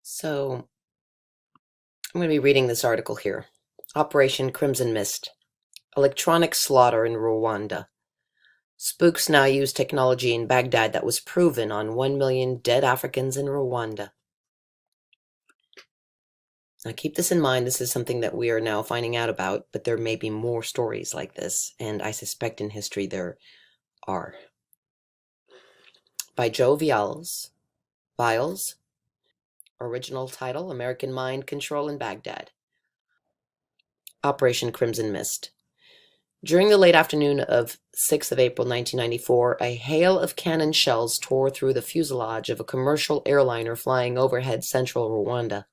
So I'm going to be reading this article here. Operation Crimson Mist. Electronic slaughter in Rwanda. Spooks now use technology in Baghdad that was proven on 1 million dead Africans in Rwanda. Now keep this in mind, this is something that we are now finding out about, but there may be more stories like this, and I suspect in history there are. By Joe Viles. Original title, American Mind Control in Baghdad. Operation Crimson Mist. During the late afternoon of 6th of April 1994, a hail of cannon shells tore through the fuselage of a commercial airliner flying overhead central Rwanda.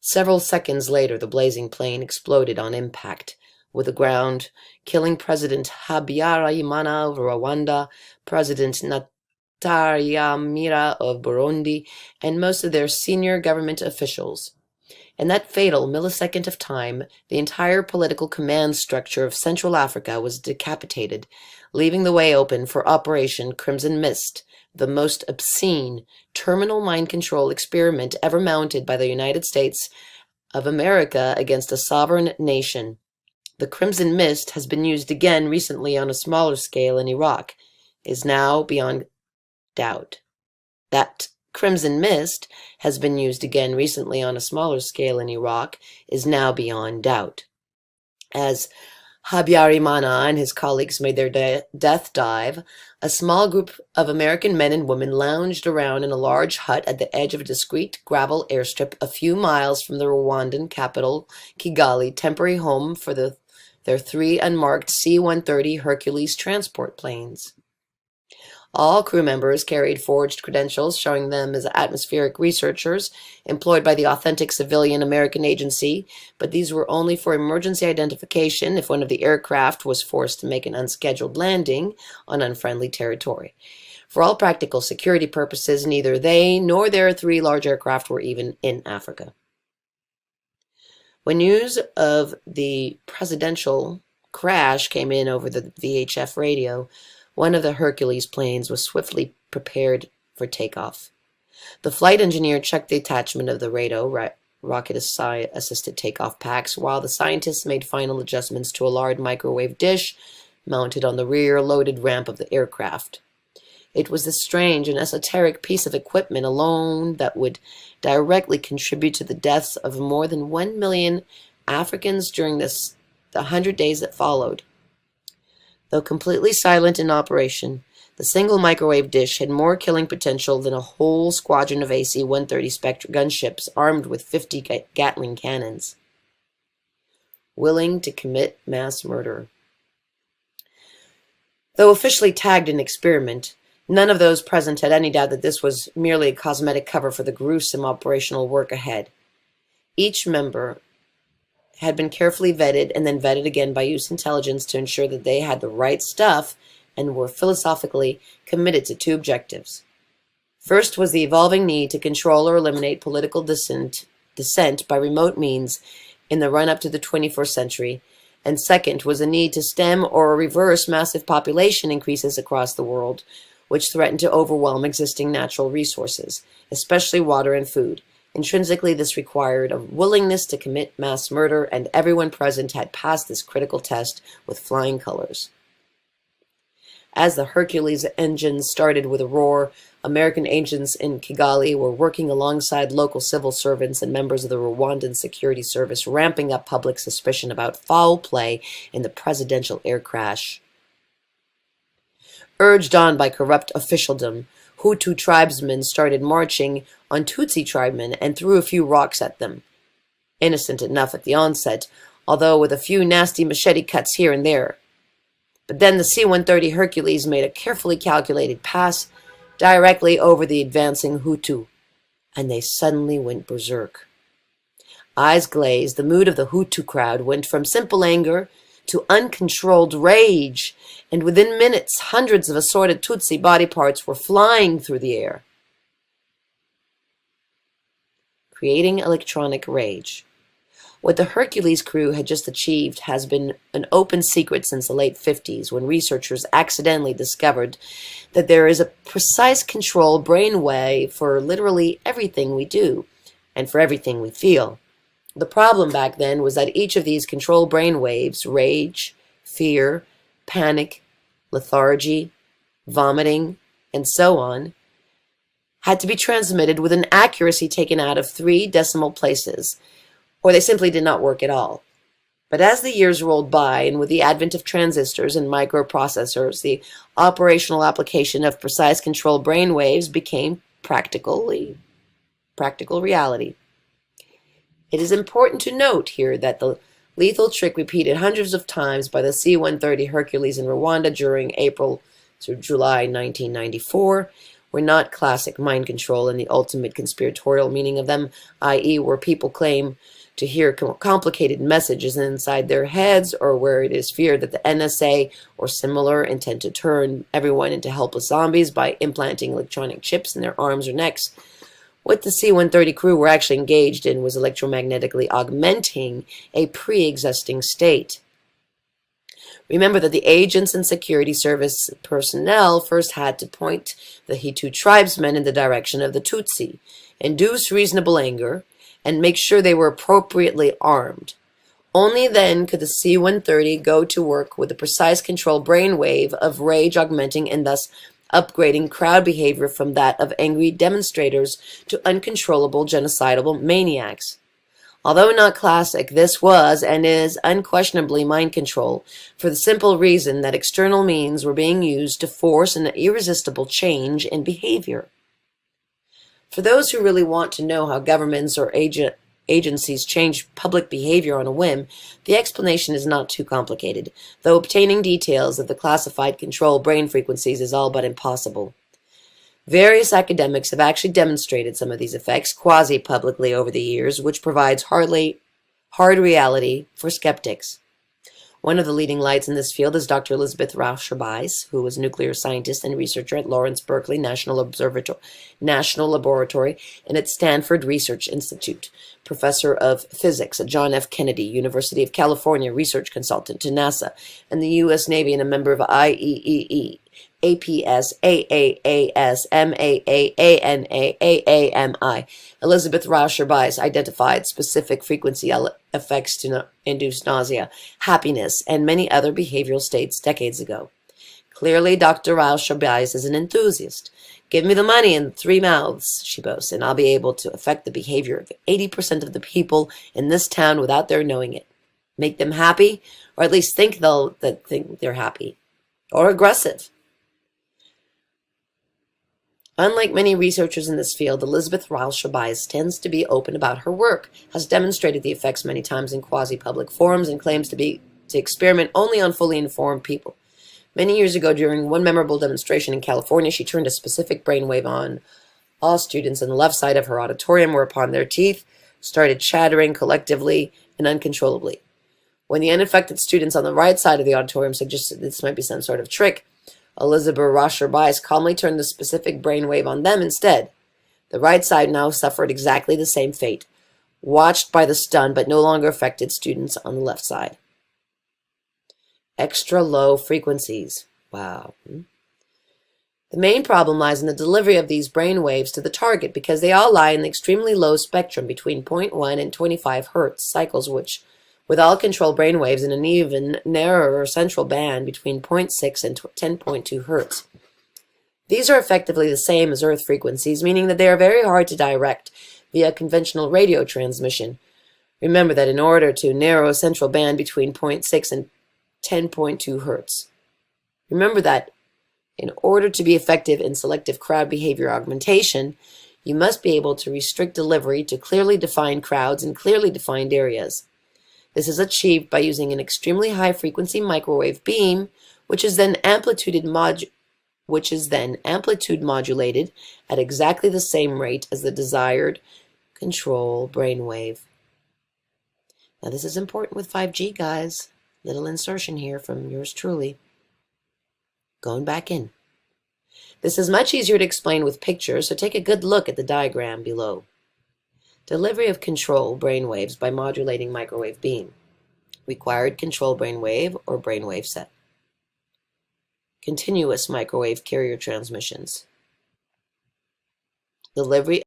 Several seconds later, the blazing plane exploded on impact with the ground, killing President Habyarimana of Rwanda, President Ntaryamira of Burundi, and most of their senior government officials. In that fatal millisecond of time, the entire political command structure of Central Africa was decapitated, leaving the way open for Operation Crimson Mist, the most obscene terminal mind control experiment ever mounted by the United States of America against a sovereign nation. The Crimson Mist has been used again recently on a smaller scale in Iraq, is now beyond doubt. That Crimson Mist has been used again recently on a smaller scale in Iraq is now beyond doubt. As Habyarimana and his colleagues made their death dive, a small group of American men and women lounged around in a large hut at the edge of a discreet gravel airstrip a few miles from the Rwandan capital, Kigali, temporary home for their three unmarked C-130 Hercules transport planes. All crew members carried forged credentials showing them as atmospheric researchers employed by the authentic civilian American agency, but these were only for emergency identification if one of the aircraft was forced to make an unscheduled landing on unfriendly territory. For all practical security purposes, neither they nor their three large aircraft were even in Africa. When news of the presidential crash came in over the VHF radio, one of the Hercules planes was swiftly prepared for takeoff. The flight engineer checked the attachment of the radar, rocket-assisted takeoff packs, while the scientists made final adjustments to a large microwave dish mounted on the rear loaded ramp of the aircraft. It was this strange and esoteric piece of equipment alone that would directly contribute to the deaths of more than 1 million Africans during the 100 days that followed. Though completely silent in operation, the single microwave dish had more killing potential than a whole squadron of AC-130 Spectre gunships armed with 50 Gatling cannons. Willing to commit mass murder. Though officially tagged an experiment, none of those present had any doubt that this was merely a cosmetic cover for the gruesome operational work ahead. Each member had been carefully vetted and then vetted again by U.S. intelligence to ensure that they had the right stuff and were philosophically committed to two objectives. First was the evolving need to control or eliminate political dissent by remote means in the run-up to the 21st century, and second was a need to stem or reverse massive population increases across the world, which threatened to overwhelm existing natural resources, especially water and food. Intrinsically, this required a willingness to commit mass murder, and everyone present had passed this critical test with flying colors. As the Hercules engines started with a roar, American agents in Kigali were working alongside local civil servants and members of the Rwandan Security Service, ramping up public suspicion about foul play in the presidential air crash. Urged on by corrupt officialdom, Hutu tribesmen started marching on Tutsi tribesmen and threw a few rocks at them. Innocent enough at the onset, although with a few nasty machete cuts here and there. But then the C-130 Hercules made a carefully calculated pass directly over the advancing Hutu, and they suddenly went berserk. Eyes glazed, the mood of the Hutu crowd went from simple anger to uncontrolled rage, and within minutes, hundreds of assorted Tutsi body parts were flying through the air. Creating electronic rage. What the Hercules crew had just achieved has been an open secret since the late 50s, when researchers accidentally discovered that there is a precise control brainwave for literally everything we do, and for everything we feel. The problem back then was that each of these control brain waves, rage, fear, panic, lethargy, vomiting, and so on, had to be transmitted with an accuracy taken out of 3 decimal places, or they simply did not work at all. But as the years rolled by, and with the advent of transistors and microprocessors, the operational application of precise control brain waves became practical reality. It is important to note here that the lethal trick repeated hundreds of times by the C-130 Hercules in Rwanda during April through July 1994 were not classic mind control in the ultimate conspiratorial meaning of them, i.e., where people claim to hear complicated messages inside their heads, or where it is feared that the NSA or similar intend to turn everyone into helpless zombies by implanting electronic chips in their arms or necks. What the C-130 crew were actually engaged in was electromagnetically augmenting a pre-existing state. Remember that the agents and security service personnel first had to point the Hutu tribesmen in the direction of the Tutsi, induce reasonable anger, and make sure they were appropriately armed. Only then could the C-130 go to work with the precise control brainwave of rage augmenting and thus upgrading crowd behavior from that of angry demonstrators to uncontrollable genocidal maniacs. Although not classic, this was and is unquestionably mind control, for the simple reason that external means were being used to force an irresistible change in behavior. For those who really want to know how governments or agencies change public behavior on a whim, the explanation is not too complicated, though obtaining details of the classified control brain frequencies is all but impossible. Various academics have actually demonstrated some of these effects quasi-publicly over the years, which provides hard reality for skeptics. One of the leading lights in this field is Dr. Elizabeth Rauscher-Buys, who was a nuclear scientist and researcher at Lawrence Berkeley National Laboratory and at Stanford Research Institute, professor of physics at John F. Kennedy, University of California research consultant to NASA and the U.S. Navy and a member of IEEE, APS, AAAS, MAA, AAMI. Elizabeth Rauscher-Buys identified specific frequency effects to induce nausea, happiness, and many other behavioral states decades ago. Clearly, Dr. Rauscher-Buys is an enthusiast. Give me the money and 3 mouths, she boasts, and I'll be able to affect the behavior of 80% of the people in this town without their knowing it. Make them happy, or at least think they're happy, or aggressive. Unlike many researchers in this field, Elizabeth Rauscher-Buys tends to be open about her work, has demonstrated the effects many times in quasi-public forums, and claims to experiment only on fully informed people. Many years ago, during one memorable demonstration in California, she turned a specific brainwave on all students on the left side of her auditorium, whereupon their teeth started chattering collectively and uncontrollably. When the unaffected students on the right side of the auditorium suggested this might be some sort of trick, Elizabeth Rauscher-Buys calmly turned the specific brainwave on them instead. The right side now suffered exactly the same fate, watched by the stunned but no longer affected students on the left side. Extra low frequencies. Wow. The main problem lies in the delivery of these brain waves to the target, because they all lie in the extremely low spectrum between 0.1 and 25 hertz cycles, which, with all control brain waves in an even narrower central band between 0.6 and 10.2 hertz. These are effectively the same as Earth frequencies, meaning that they are very hard to direct via conventional radio transmission. Remember that in order to narrow a central band between 0.6 and 10.2 hertz. Remember that in order to be effective in selective crowd behavior augmentation, you must be able to restrict delivery to clearly defined crowds in clearly defined areas. This is achieved by using an extremely high-frequency microwave beam, which is then amplitude modulated at exactly the same rate as the desired control brainwave. Now this is important with 5G, guys. Little insertion here from yours truly. Going back in. This is much easier to explain with pictures, so take a good look at the diagram below. Delivery of control brainwaves by modulating microwave beam. Required control brainwave or brainwave set. Continuous microwave carrier transmissions. Delivery